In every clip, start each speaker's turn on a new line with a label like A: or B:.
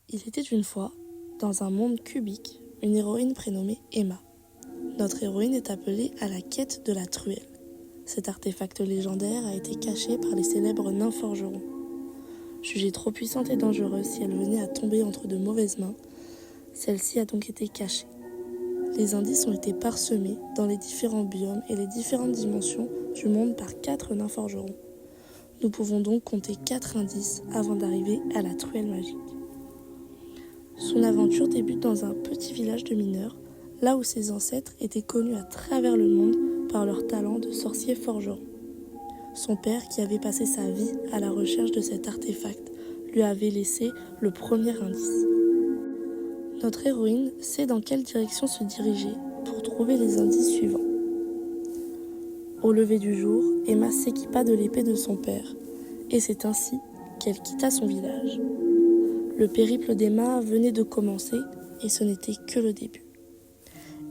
A: Il était une fois, dans un monde cubique, une héroïne prénommée Emma. Notre héroïne est appelée à la quête de la truelle. Cet artefact légendaire a été caché par les célèbres nains forgerons. Jugée trop puissante et dangereuse si elle venait à tomber entre de mauvaises mains, celle-ci a donc été cachée. Les indices ont été parsemés dans les différents biomes et les différentes dimensions du monde par 4 nains forgerons. Nous pouvons donc compter 4 indices avant d'arriver à la truelle magique. Son aventure débute dans un petit village de mineurs, là où ses ancêtres étaient connus à travers le monde par leur talent de sorciers forgerons. Son père, qui avait passé sa vie à la recherche de cet artefact, lui avait laissé le premier indice. Notre héroïne sait dans quelle direction se diriger pour trouver les indices suivants. Au lever du jour, Emma s'équipa de l'épée de son père, et c'est ainsi qu'elle quitta son village. Le périple d'Emma venait de commencer, et ce n'était que le début.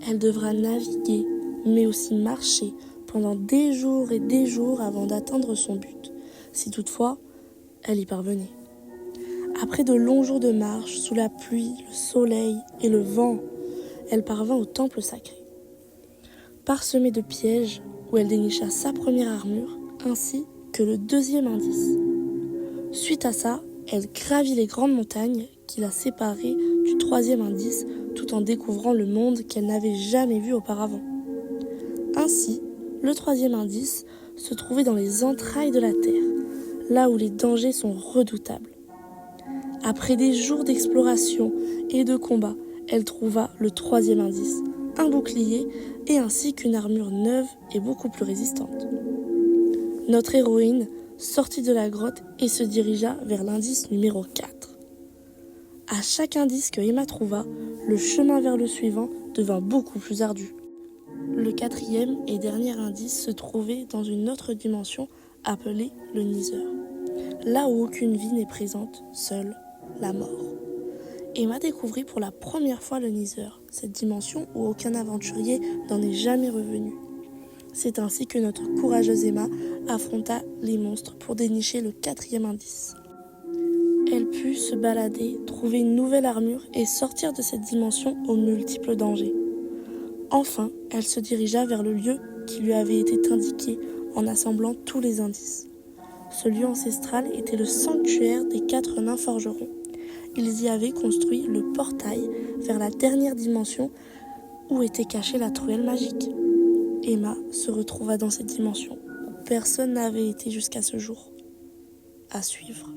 A: Elle devra naviguer, mais aussi marcher pendant des jours et des jours avant d'atteindre son but, si toutefois elle y parvenait. Après de longs jours de marche, sous la pluie, le soleil et le vent, elle parvint au temple sacré. Parsemée de pièges, où elle dénicha sa première armure, ainsi que le deuxième indice. Suite à ça, elle gravit les grandes montagnes qui la séparaient du troisième indice, tout en découvrant le monde qu'elle n'avait jamais vu auparavant. Ainsi, le troisième indice se trouvait dans les entrailles de la terre, là où les dangers sont redoutables. Après des jours d'exploration et de combat, elle trouva le troisième indice, un bouclier et ainsi qu'une armure neuve et beaucoup plus résistante. Notre héroïne sortit de la grotte et se dirigea vers l'indice numéro 4. À chaque indice que Emma trouva, le chemin vers le suivant devint beaucoup plus ardu. Le quatrième et dernier indice se trouvait dans une autre dimension appelée le Niseur, là où aucune vie n'est présente, seule la mort. Emma découvrit pour la première fois le Niseur, cette dimension où aucun aventurier n'en est jamais revenu. C'est ainsi que notre courageuse Emma affronta les monstres pour dénicher le quatrième indice. Elle put se balader, trouver une nouvelle armure et sortir de cette dimension aux multiples dangers. Enfin, elle se dirigea vers le lieu qui lui avait été indiqué en assemblant tous les indices. Ce lieu ancestral était le sanctuaire des 4 nains forgerons. Ils y avaient construit le portail vers la dernière dimension où était cachée la truelle magique. Emma se retrouva dans cette dimension où personne n'avait été jusqu'à ce jour. À suivre.